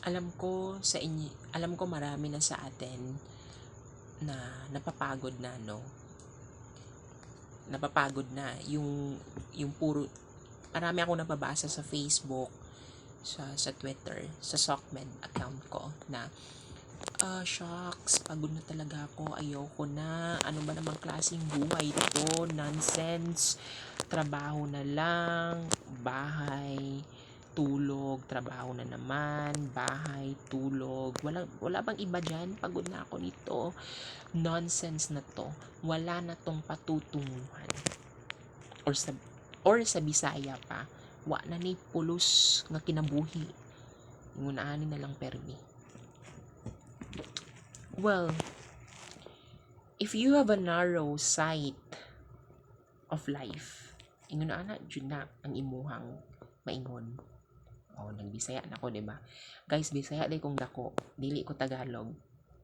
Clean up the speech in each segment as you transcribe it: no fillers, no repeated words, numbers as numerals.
Alam ko marami na sa atin na napapagod na, no? Napapagod na yung puro, marami akong nababasa sa Facebook, sa Twitter, sa Sockmed account ko na shucks, pagod na talaga ako, ayoko na, ano ba namang klaseng buhay to, nonsense, trabaho na lang, bahay, tulog, trabaho na naman, bahay, tulog, wala bang iba dyan, pagod na ako nito, nonsense na to, wala na tong patutunguhan, or sa, Bisaya pa, wa na ni pulos nga kinabuhi, ngunaanin na lang permi. Well, if you have a narrow sight of life, ingon ana jud na ang imuhang maingon. Nagbisaya na ko, 'di ba? Guys, Bisaya day kong dako, dili ko Tagalog.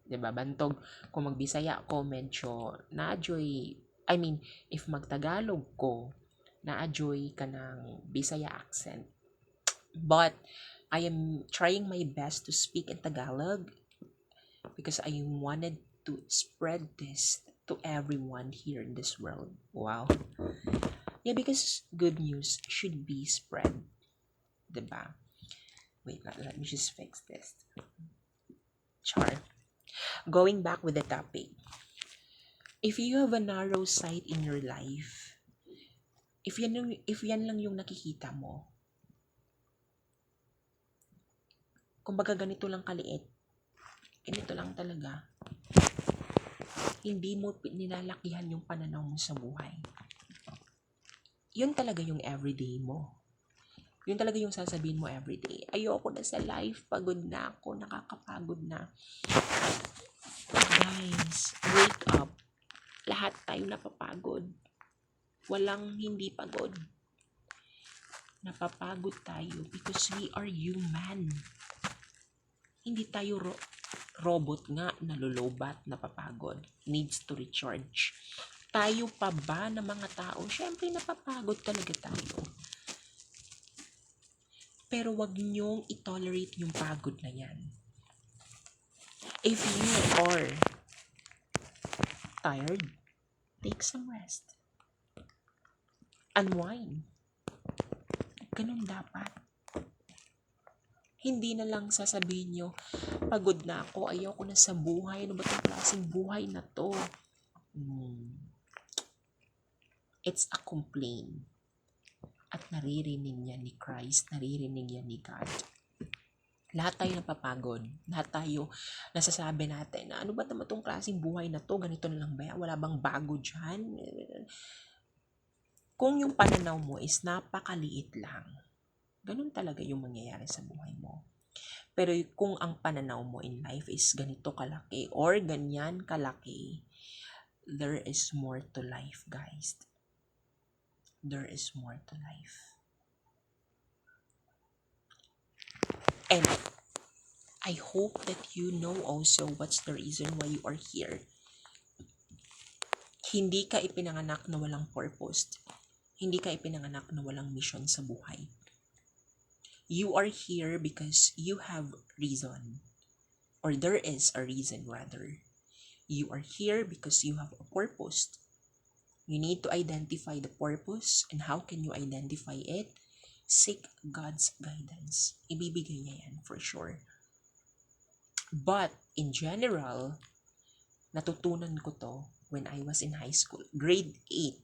'Di ba? Bantog kung magbisaya ko medyo naajoy, I mean, if magtagalog ko, naajoy kanang Bisaya accent. But I am trying my best to speak in Tagalog because I wanted to spread this to everyone here in this world. Wow. Yeah, because good news should be spread. Diba? Wait, let me just fix this. Char. Going back with the topic. If you have a narrow sight in your life, if yan lang yung nakikita mo, kumbaga ganito lang kaliit, ganito lang talaga, hindi mo nilalakihan yung pananaw mo sa buhay. Yun talaga yung everyday mo. Yun talaga yung sasabihin mo everyday. Ayoko na sa life, pagod na ako, nakakapagod na. Guys, wake up. Lahat tayo napapagod. Walang hindi pagod. Napapagod tayo because we are human. Hindi tayo robot nga, nalulobat, napapagod. Needs to recharge. Tayo pa ba na mga tao? Syempre napapagod talaga tayo. Pero wag niyong i-tolerate yung pagod na yan. If you are tired, take some rest. Unwind. Ganun dapat. Hindi na lang sasabihin nyo, pagod na ako, ayoko na sa buhay, ano ba itong klaseng buhay na to? It's a complaint. At naririnig niya ni Christ, naririnig niya ni God. Lahat tayo napapagod. Lahat tayo nasasabi natin na ano ba naman itong klaseng buhay na to? Ganito na lang ba yan? Wala bang bago dyan? Kung yung pananaw mo is napakaliit lang, ganun talaga yung mangyayari sa buhay mo. Pero kung ang pananaw mo in life is ganito kalaki or ganyan kalaki, there is more to life, guys. There is more to life. And I hope that you know also what's the reason why you are here. Hindi ka ipinanganak na walang purpose. Hindi ka ipinanganak na walang mission sa buhay. You are here because you have reason. Or there is a reason rather. You are here because you have a purpose. You need to identify the purpose, and how can you identify it? Seek God's guidance. Ibibigay niya yan for sure. But in general, natutunan ko to when I was in high school. Grade 8,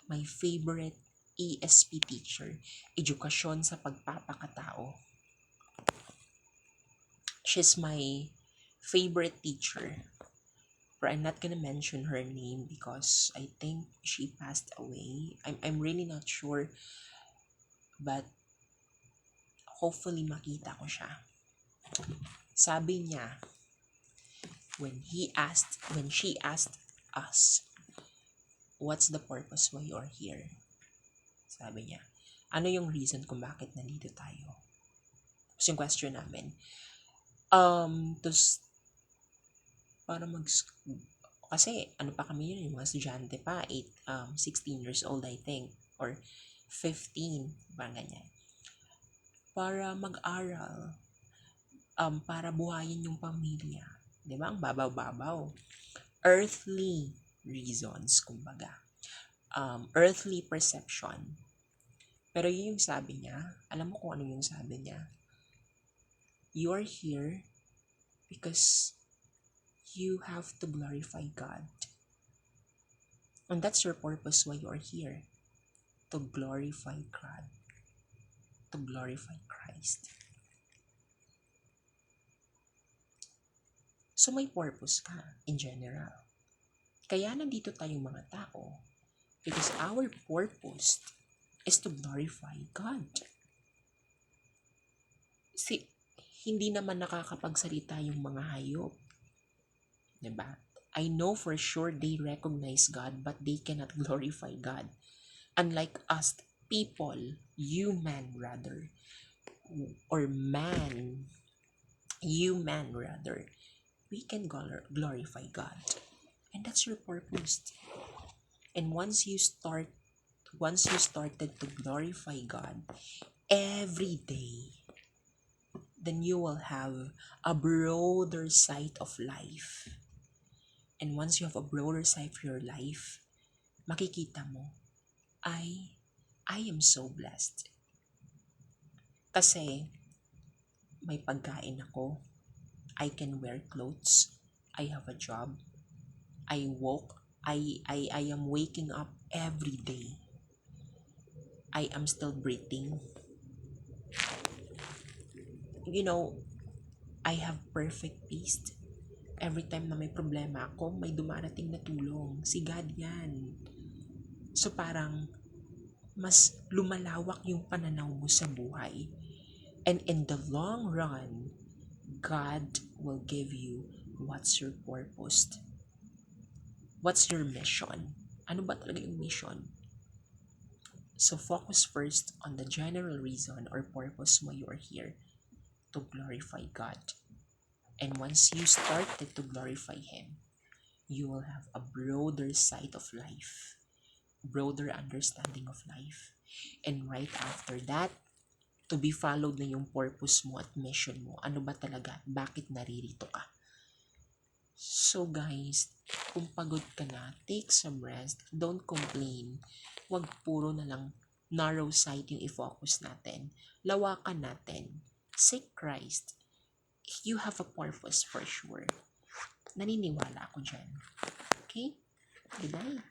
my favorite ESP teacher, edukasyon sa pagpapakatao. She's my favorite teacher. But I'm not gonna mention her name because I think she passed away. I'm really not sure, but hopefully makita ko siya. Sabi niya, when she asked us, what's the purpose why you're here? Sabi niya, ano yung reason kung bakit nandito tayo? Tapos yung question namin, para kasi ano pa kami yun, yung mga estudyante pa, 16 years old I think, or 15, parang ganyan. Para mag-aral, para buhayin yung pamilya. Di ba? Ang babaw-babaw. Earthly reasons, kumbaga. Earthly perception. Pero yun yung sabi niya. Alam mo kung ano yung sabi niya? You're here because you have to glorify God. And that's your purpose why you are here. To glorify God. To glorify Christ. So may purpose ka in general. Kaya nandito tayong mga tao because our purpose is to glorify God. Hindi naman nakakapagsalita yung mga hayop. Diba? I know for sure they recognize God but they cannot glorify God. Unlike us people, human rather, we can glorify God. And that's your purpose. And once you started to glorify God every day, then you will have a broader sight of life. And once you have a broader sight of your life, makikita mo, I am so blessed. Kasi may pagkain ako, I can wear clothes, I have a job, I am waking up every day. I am still breathing. You know, I have perfect peace. Every time na may problema ako, may dumarating na tulong. Si God yan. So parang, mas lumalawak yung pananaw mo sa buhay. And in the long run, God will give you what's your purpose. What's your mission? Ano ba talaga yung mission? So focus first on the general reason or purpose why you are here, to glorify God. And once you started to glorify Him, you will have a broader sight of life, broader understanding of life. And right after that, to be followed na yung purpose mo at mission mo. Ano ba talaga? Bakit naririto ka? So guys, kung pagod ka na, take some rest. Don't complain. Huwag puro na lang narrow sight yung i-focus natin. Lawakan natin. Seek Christ. You have a purpose for sure. Naniniwala ako dyan. Okay? Good night.